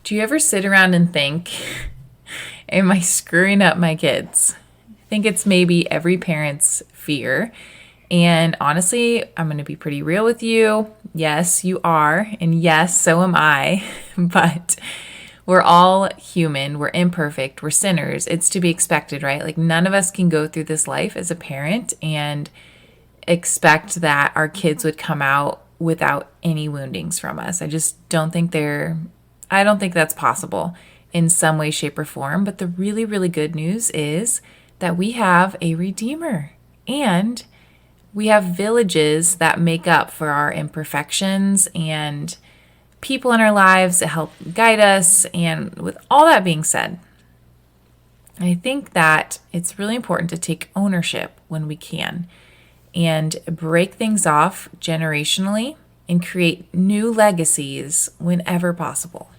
Do you ever sit around and think, am I screwing up my kids? I think it's maybe every parent's fear. And honestly, I'm going to be pretty real with you. Yes, you are. And yes, so am I. But we're all human. We're imperfect. We're sinners. It's to be expected, right? Like none of us can go through this life as a parent and expect that our kids would come out without any woundings from us. I don't think that's possible in some way, shape, or form. But the really, really good news is that we have a Redeemer and we have villages that make up for our imperfections and people in our lives that help guide us. And with all that being said, I think that it's really important to take ownership when we can and break things off generationally and create new legacies whenever possible.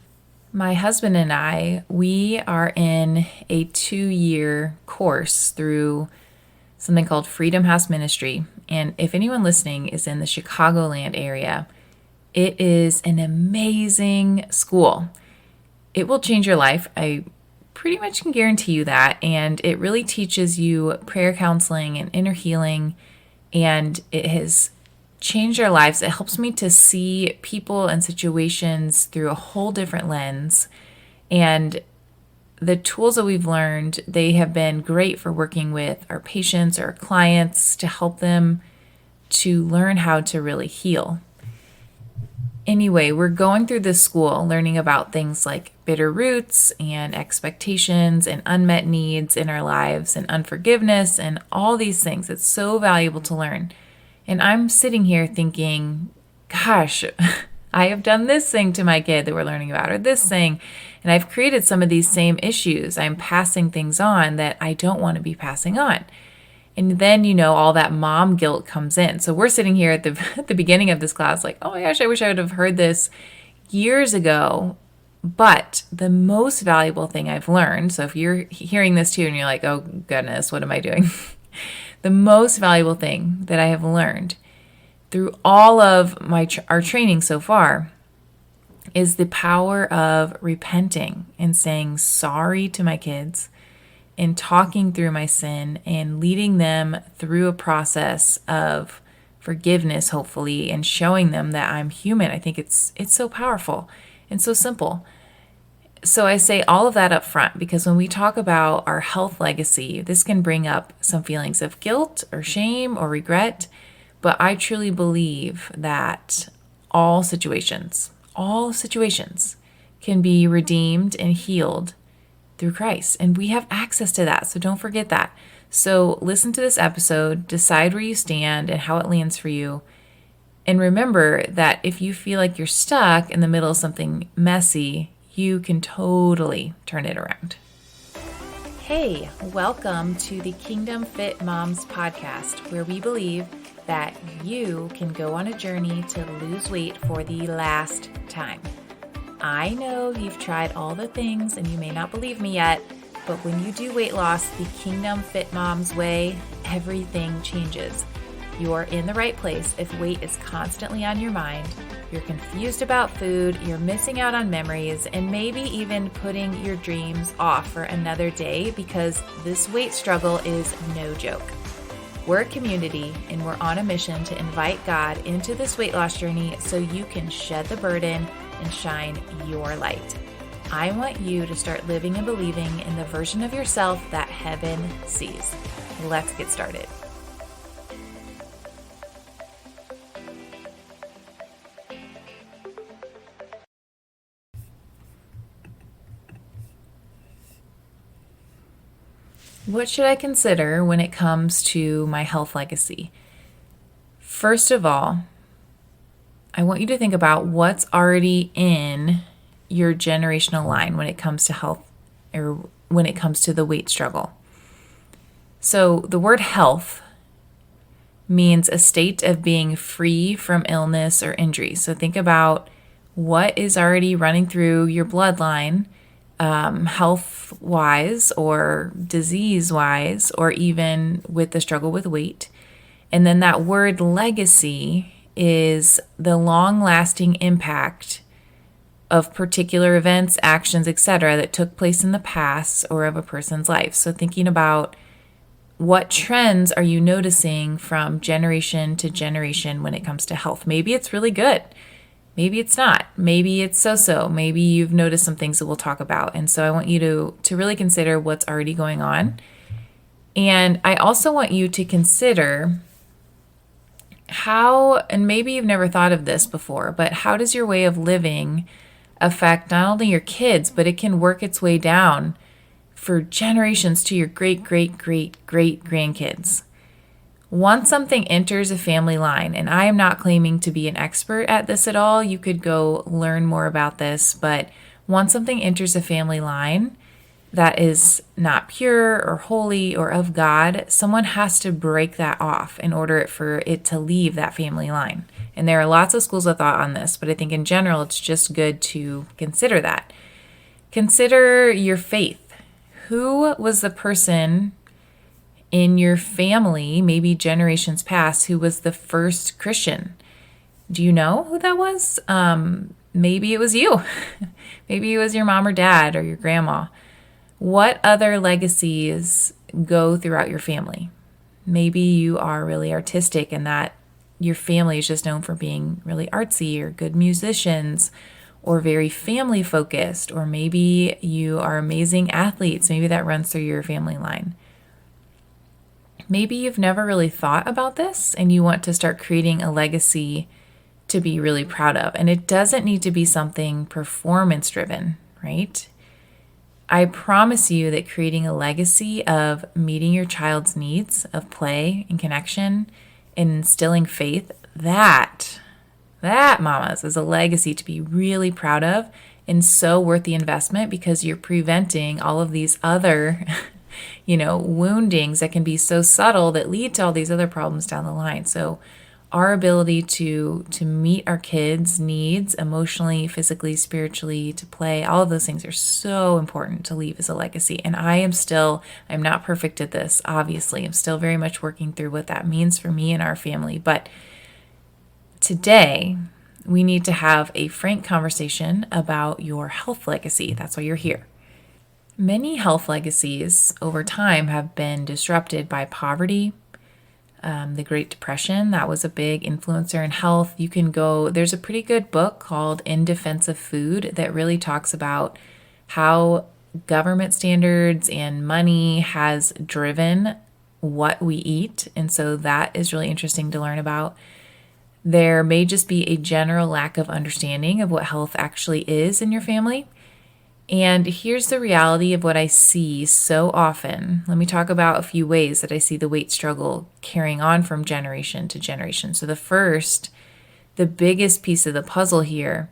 My husband and I, we are in a 2-year course through something called Freedom House Ministry. And if anyone listening is in the Chicagoland area, it is an amazing school. It will change your life. I pretty much can guarantee you that. And it really teaches you prayer counseling and inner healing. And it has changed our lives. It helps me to see people and situations through a whole different lens. And the tools that we've learned, they have been great for working with our patients or our clients to help them to learn how to really heal. Anyway, we're going through this school learning about things like bitter roots and expectations and unmet needs in our lives and unforgiveness and all these things. It's so valuable to learn. And I'm sitting here thinking, gosh, I have done this thing to my kid that we're learning about, or this thing, and I've created some of these same issues. I'm passing things on that I don't want to be passing on. And then, all that mom guilt comes in. So we're sitting here at the beginning of this class like, oh my gosh, I wish I would have heard this years ago. But the most valuable thing I've learned, so if you're hearing this too and you're like, oh goodness, what am I doing? The most valuable thing that I have learned through all of our training so far is the power of repenting and saying sorry to my kids and talking through my sin and leading them through a process of forgiveness, hopefully, and showing them that I'm human. I think it's so powerful and so simple. So I say all of that up front because when we talk about our health legacy, this can bring up some feelings of guilt or shame or regret. But I truly believe that all situations can be redeemed and healed through Christ. And we have access to that. So don't forget that. So listen to this episode, decide where you stand and how it lands for you. And remember that if you feel like you're stuck in the middle of something messy, you can totally turn it around. Hey, welcome to the Kingdom Fit Moms podcast, where we believe that you can go on a journey to lose weight for the last time. I know you've tried all the things and you may not believe me yet, but when you do weight loss the Kingdom Fit Moms way, everything changes. You're in the right place if weight is constantly on your mind, you're confused about food, you're missing out on memories, and maybe even putting your dreams off for another day because this weight struggle is no joke. We're a community and we're on a mission to invite God into this weight loss journey so you can shed the burden and shine your light. I want you to start living and believing in the version of yourself that heaven sees. Let's get started. What should I consider when it comes to my health legacy? First of all, I want you to think about what's already in your generational line when it comes to health or when it comes to the weight struggle. So the word health means a state of being free from illness or injury. So think about what is already running through your bloodline, health-wise or disease-wise, or even with the struggle with weight. And then that word legacy is the long-lasting impact of particular events, actions, etc., that took place in the past or of a person's life. So thinking about what trends are you noticing from generation to generation when it comes to health? Maybe it's really good. Maybe it's not. Maybe it's so-so. Maybe you've noticed some things that we'll talk about. And so I want you to really consider what's already going on. And I also want you to consider how, and maybe you've never thought of this before, but how does your way of living affect not only your kids, but it can work its way down for generations to your great, great, great, great grandkids. Once something enters a family line, and I am not claiming to be an expert at this at all, you could go learn more about this, but once something enters a family line that is not pure or holy or of God, someone has to break that off in order for it to leave that family line. And there are lots of schools of thought on this, but I think in general, it's just good to consider that. Consider your faith. Who was the person in your family, maybe generations past, who was the first Christian? Do you know who that was? Maybe it was you. Maybe it was your mom or dad or your grandma. What other legacies go throughout your family? Maybe you are really artistic and that your family is just known for being really artsy or good musicians or very family focused, or maybe you are amazing athletes. Maybe that runs through your family line. Maybe you've never really thought about this and you want to start creating a legacy to be really proud of. And it doesn't need to be something performance driven, right? I promise you that creating a legacy of meeting your child's needs of play and connection and instilling faith, that mamas is a legacy to be really proud of and so worth the investment, because you're preventing all of these other woundings that can be so subtle that lead to all these other problems down the line. So our ability to meet our kids' needs emotionally, physically, spiritually, to play, all of those things are so important to leave as a legacy. And I'm not perfect at this, obviously. I'm still very much working through what that means for me and our family. But today, we need to have a frank conversation about your health legacy. That's why you're here. Many health legacies over time have been disrupted by poverty. The Great Depression, that was a big influencer in health. There's a pretty good book called In Defense of Food that really talks about how government standards and money has driven what we eat. And so that is really interesting to learn about. There may just be a general lack of understanding of what health actually is in your family. And here's the reality of what I see so often. Let me talk about a few ways that I see the weight struggle carrying on from generation to generation. So the biggest piece of the puzzle here,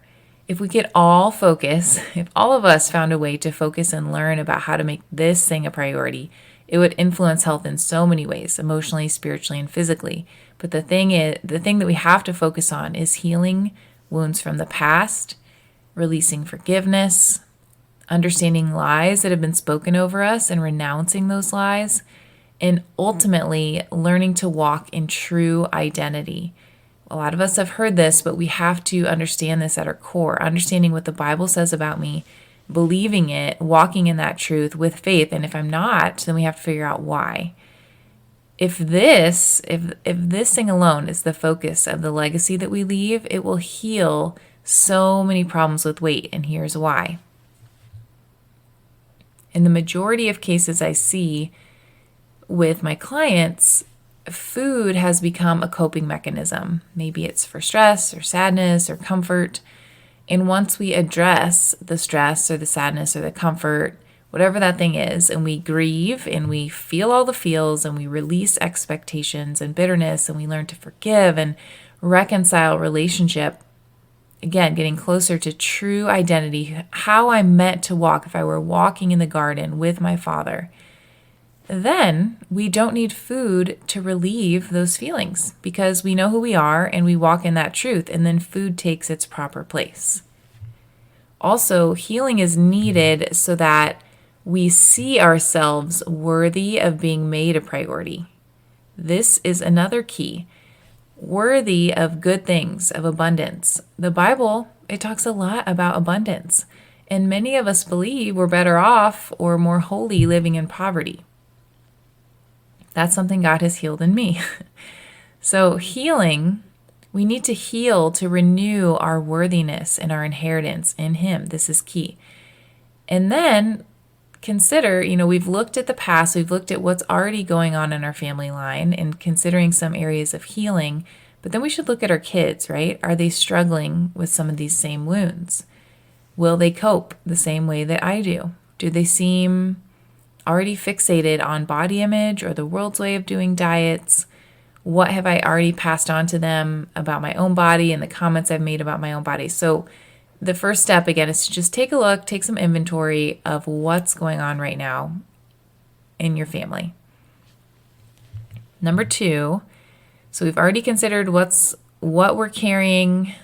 if we could all focus, if all of us found a way to focus and learn about how to make this thing a priority, it would influence health in so many ways, emotionally, spiritually, and physically. But the thing that we have to focus on is healing wounds from the past, releasing forgiveness, understanding lies that have been spoken over us and renouncing those lies, and ultimately learning to walk in true identity. A lot of us have heard this, but we have to understand this at our core, understanding what the Bible says about me, believing it, walking in that truth with faith. And if I'm not, then we have to figure out why. If this thing alone is the focus of the legacy that we leave, it will heal so many problems with weight. And here's why. In the majority of cases I see with my clients, food has become a coping mechanism. Maybe it's for stress or sadness or comfort. And once we address the stress or the sadness or the comfort, whatever that thing is, and we grieve and we feel all the feels and we release expectations and bitterness and we learn to forgive and reconcile relationship, again, getting closer to true identity, how I'm meant to walk if I were walking in the garden with my Father, then we don't need food to relieve those feelings because we know who we are and we walk in that truth, and then food takes its proper place. Also, healing is needed so that we see ourselves worthy of being made a priority. This is another key. Worthy of good things, of abundance. The Bible it talks a lot about abundance. And many of us believe we're better off or more holy living in poverty. That's something God has healed in me. So healing, we need to heal to renew our worthiness and our inheritance in Him. This is key. And then consider, we've looked at the past, we've looked at what's already going on in our family line and considering some areas of healing, but then we should look at our kids, right? Are they struggling with some of these same wounds? Will they cope the same way that I do? Do they seem already fixated on body image or the world's way of doing diets? What have I already passed on to them about my own body and the comments I've made about my own body? So the first step, again, is to just take a look, take some inventory of what's going on right now in your family. Number 2, so we've already considered what we're carrying.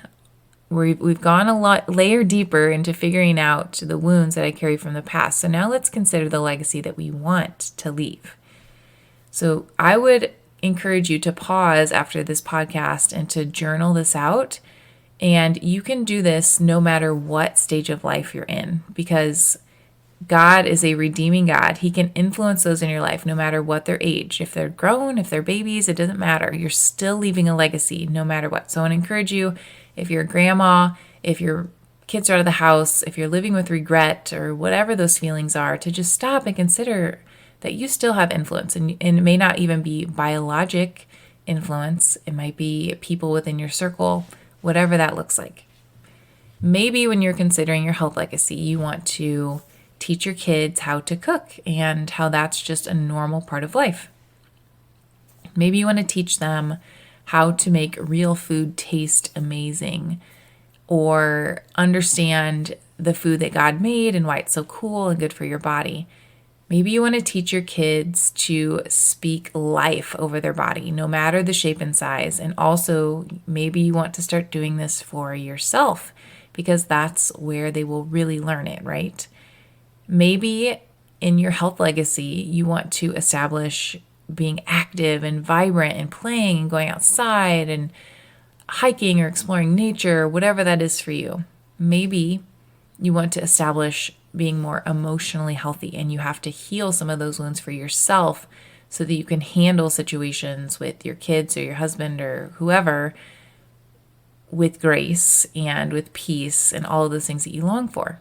We've gone a layer deeper into figuring out the wounds that I carry from the past. So now let's consider the legacy that we want to leave. So I would encourage you to pause after this podcast and to journal this out. And you can do this no matter what stage of life you're in, because God is a redeeming God. He can influence those in your life no matter what their age. If they're grown, if they're babies, it doesn't matter. You're still leaving a legacy no matter what. So I want to encourage you, if you're a grandma, if your kids are out of the house, if you're living with regret or whatever those feelings are, to just stop and consider that you still have influence. And it may not even be biologic influence. It might be people within your circle, whatever that looks like. Maybe when you're considering your health legacy, you want to teach your kids how to cook and how that's just a normal part of life. Maybe you want to teach them how to make real food taste amazing, or understand the food that God made and why it's so cool and good for your body. Maybe you want to teach your kids to speak life over their body, no matter the shape and size. And also, maybe you want to start doing this for yourself, because that's where they will really learn it, right? Maybe in your health legacy, you want to establish being active and vibrant and playing and going outside and hiking or exploring nature, whatever that is for you. Maybe you want to establish being more emotionally healthy, and you have to heal some of those wounds for yourself so that you can handle situations with your kids or your husband or whoever with grace and with peace and all of those things that you long for.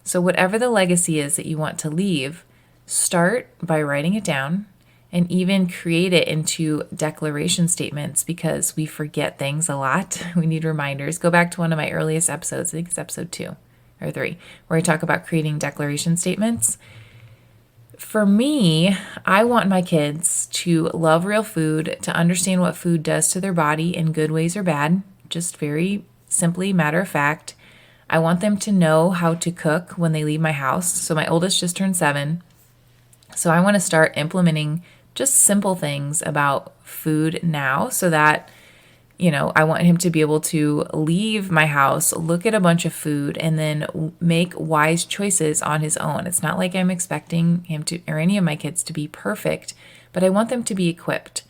So whatever the legacy is that you want to leave, start by writing it down and even create it into declaration statements, because we forget things a lot. We need reminders. Go back to one of my earliest episodes. I think it's episode 2 or 3, where I talk about creating declaration statements. For me, I want my kids to love real food, to understand what food does to their body in good ways or bad, just very simply, matter of fact. I want them to know how to cook when they leave my house. So my oldest just turned 7. So I want to start implementing just simple things about food now, so that, I want him to be able to leave my house, look at a bunch of food, and then make wise choices on his own. It's not like I'm expecting him to, or any of my kids, to be perfect, but I want them to be equipped.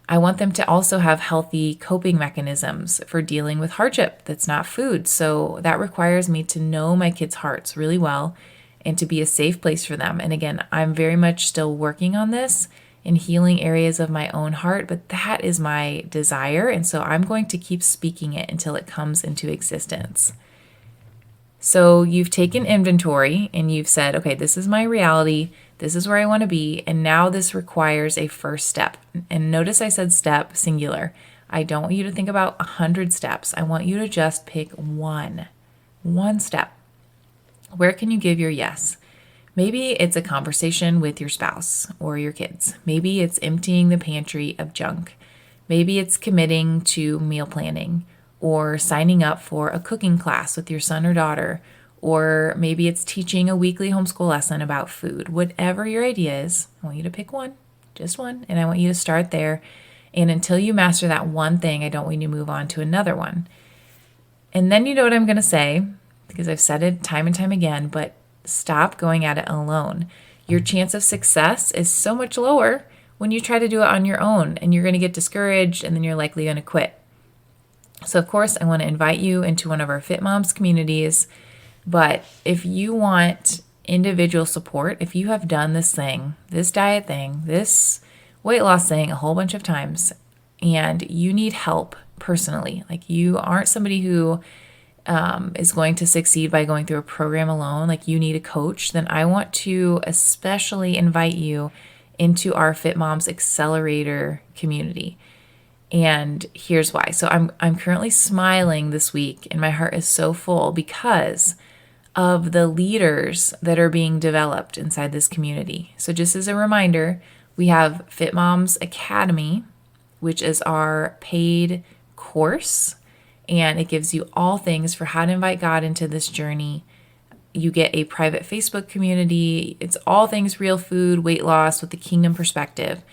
I want them to also have healthy coping mechanisms for dealing with hardship that's not food. So that requires me to know my kids' hearts really well and to be a safe place for them. And again, I'm very much still working on this in healing areas of my own heart, but that is my desire. And so I'm going to keep speaking it until it comes into existence. So you've taken inventory and you've said, okay, this is my reality. This is where I want to be. And now this requires a first step. And notice I said step, singular. I don't want you to think about 100 steps. I want you to just pick one step. Where can you give your yes? Maybe it's a conversation with your spouse or your kids. Maybe it's emptying the pantry of junk. Maybe it's committing to meal planning or signing up for a cooking class with your son or daughter. Or maybe it's teaching a weekly homeschool lesson about food. Whatever your idea is, I want you to pick one, just one, and I want you to start there. And until you master that one thing, I don't want you to move on to another one. And then you know what I'm going to say, because I've said it time and time again, but stop going at it alone. Your chance of success is so much lower when you try to do it on your own, and you're going to get discouraged, and then you're likely going to quit. So of course, I want to invite you into one of our Fit Moms communities. But if you want individual support, if you have done this thing, this diet thing, this weight loss thing a whole bunch of times, and you need help personally, like you aren't somebody who is going to succeed by going through a program alone, like you need a coach, then I want to especially invite you into our Fit Moms Accelerator community. And here's why. So I'm currently smiling this week and my heart is so full because of the leaders that are being developed inside this community. So just as a reminder, we have Fit Moms Academy, which is our paid course, and it gives you all things for how to invite God into this journey. You get a private Facebook community. It's all things real food, weight loss with the kingdom perspective.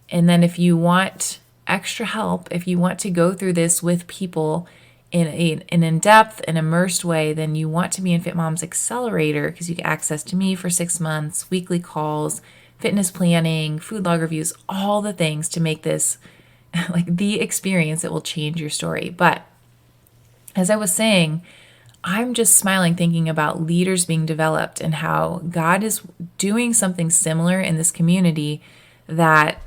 And then if you want extra help, if you want to go through this with people in an in-depth and immersed way, then you want to be in Fit Moms Accelerator because you get access to me for 6 months, weekly calls, fitness planning, food log reviews, all the things to make this like the experience that will change your story. But as I was saying, I'm just smiling thinking about leaders being developed and how God is doing something similar in this community that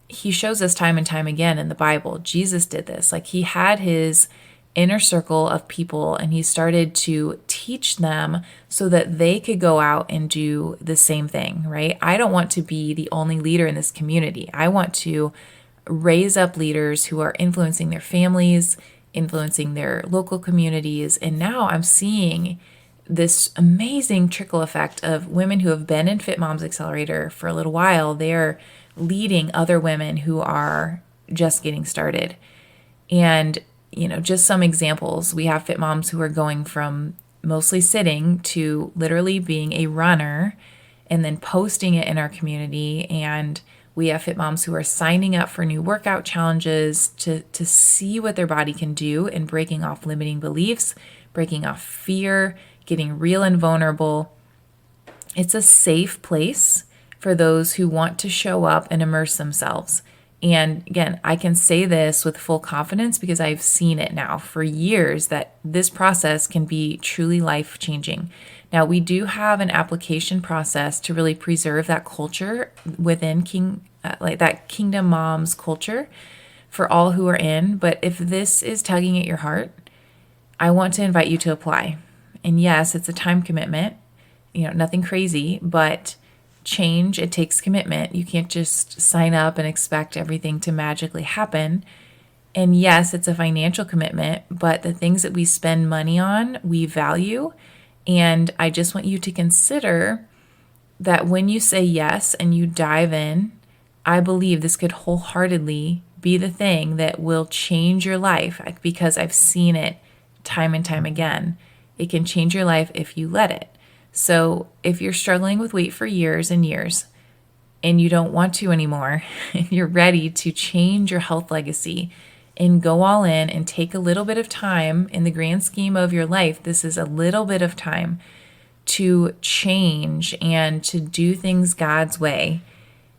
he shows us time and time again in the Bible. Jesus did this. Like he had his inner circle of people and he started to teach them so that they could go out and do the same thing, right? I don't want to be the only leader in this community. I want to raise up leaders who are influencing their families, influencing their local communities. And now I'm seeing this amazing trickle effect of women who have been in Fit Moms Accelerator for a little while. They're leading other women who are just getting started. And, just some examples. We have Fit Moms who are going from mostly sitting to literally being a runner and then posting it in our community. And we have Fit Moms who are signing up for new workout challenges to see what their body can do and breaking off limiting beliefs, breaking off fear, getting real and vulnerable. It's a safe place for those who want to show up and immerse themselves. And again, I can say this with full confidence because I've seen it now for years that this process can be truly life-changing. Now, we do have an application process to really preserve that culture within that Kingdom Moms culture for all who are in. But if this is tugging at your heart, I want to invite you to apply. And yes, it's a time commitment, nothing crazy, but change, it takes commitment. You can't just sign up and expect everything to magically happen. And yes, it's a financial commitment, but the things that we spend money on, we value. And I just want you to consider that when you say yes and you dive in, I believe this could wholeheartedly be the thing that will change your life because I've seen it time and time again. It can change your life if you let it. So if you're struggling with weight for years and years and you don't want to anymore, and you're ready to change your health legacy and go all in and take a little bit of time in the grand scheme of your life, this is a little bit of time to change and to do things God's way,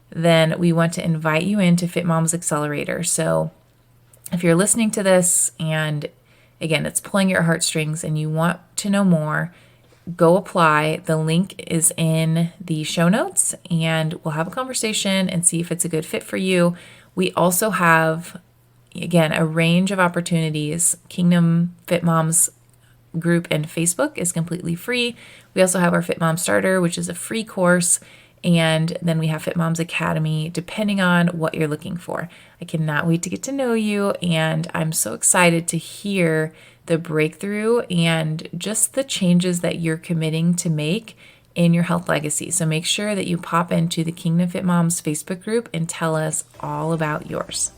then we want to invite you into Fit Moms Accelerator. So if you're listening to this and again, it's pulling your heartstrings and you want to know more, go apply. The link is in the show notes and we'll have a conversation and see if it's a good fit for you. We also have, again, a range of opportunities. Kingdom Fit Moms group and Facebook is completely free. We also have our Fit Mom Starter, which is a free course. And then we have Fit Moms Academy, depending on what you're looking for. I cannot wait to get to know you. And I'm so excited to hear the breakthrough and just the changes that you're committing to make in your health legacy. So make sure that you pop into the Kingdom Fit Moms Facebook group and tell us all about yours.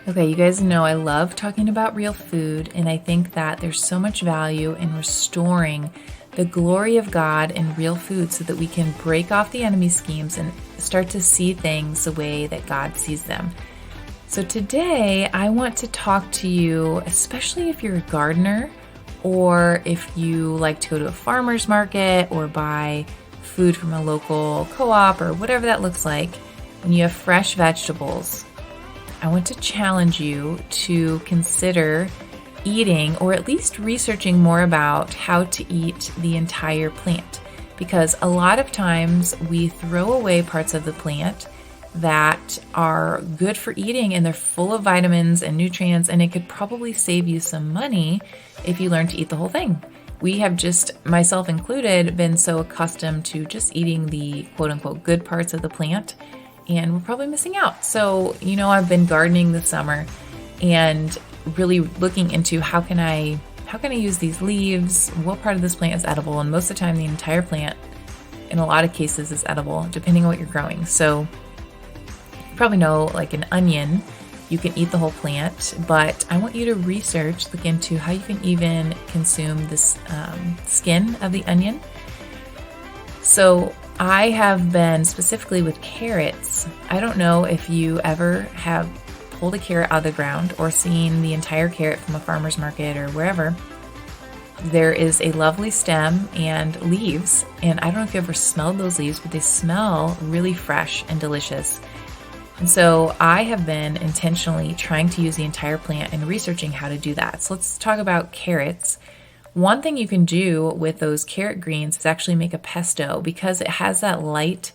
Okay, you guys know I love talking about real food, and I think that there's so much value in restoring the glory of God in real food so that we can break off the enemy schemes and start to see things the way that God sees them. So today I want to talk to you, especially if you're a gardener or if you like to go to a farmer's market or buy food from a local co-op or whatever that looks like. when you have fresh vegetables, I want to challenge you to consider eating, or at least researching more about how to eat the entire plant. Because a lot of times we throw away parts of the plant that are good for eating, and they're full of vitamins and nutrients, and it could probably save you some money if you learn to eat the whole thing. We have just, myself included, been so accustomed to just eating the quote unquote good parts of the plant, and we're probably missing out. So, I've been gardening this summer and really looking into how can I use these leaves, what part of this plant is edible, and most of the time the entire plant in a lot of cases is edible, depending on what you're growing. So you probably know, like an onion, you can eat the whole plant, but I want you to look into how you can even consume this skin of the onion. So I have been specifically with carrots. I don't know if you ever have pulled a carrot out of the ground or seen the entire carrot from a farmer's market or wherever. There is a lovely stem and leaves, and I don't know if you ever smelled those leaves, but they smell really fresh and delicious. And so I have been intentionally trying to use the entire plant and researching how to do that. So let's talk about carrots. One thing you can do with those carrot greens is actually make a pesto, because it has that light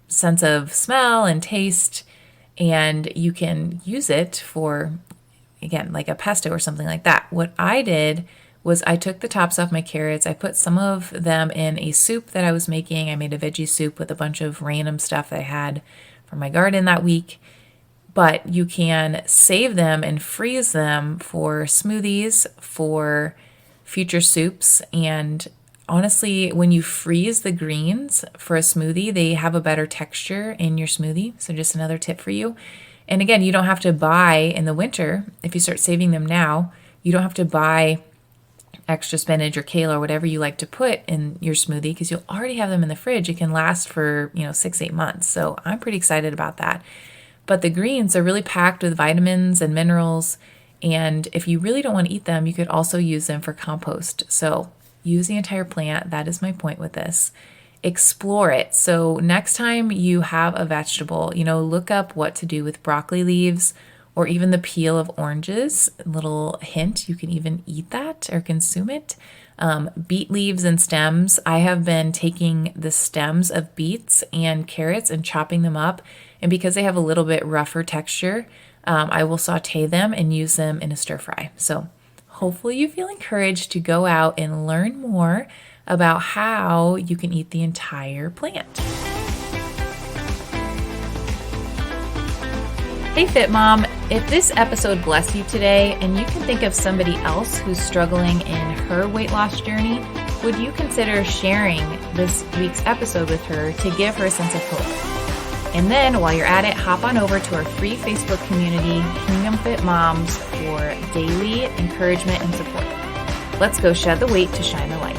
sense of smell and taste, and you can use it for, again, like a pesto or something like that. What I did was I took the tops off my carrots. I put some of them in a soup that I was making. I made a veggie soup with a bunch of random stuff that I had from my garden that week. But you can save them and freeze them for smoothies, for future soups. And honestly, when you freeze the greens for a smoothie, they have a better texture in your smoothie. So just another tip for you. And again, you don't have to buy in the winter. If you start saving them now, you don't have to buy extra spinach or kale or whatever you like to put in your smoothie, because you'll already have them in the fridge. It can last for 6-8 months. So I'm pretty excited about that. But the greens are really packed with vitamins and minerals. And if you really don't want to eat them, you could also use them for compost. So use the entire plant. That is my point with this. Explore it. So next time you have a vegetable, look up what to do with broccoli leaves or even the peel of oranges. A little hint, you can even eat that or consume it. Beet leaves and stems. I have been taking the stems of beets and carrots and chopping them up. And because they have a little bit rougher texture, I will saute them and use them in a stir fry. So hopefully you feel encouraged to go out and learn more about how you can eat the entire plant. Hey Fit Mom, if this episode blessed you today and you can think of somebody else who's struggling in her weight loss journey, would you consider sharing this week's episode with her to give her a sense of hope? And then while you're at it, hop on over to our free Facebook community, Kingdom Fit Moms, for daily encouragement and support. Let's go shed the weight to shine the light.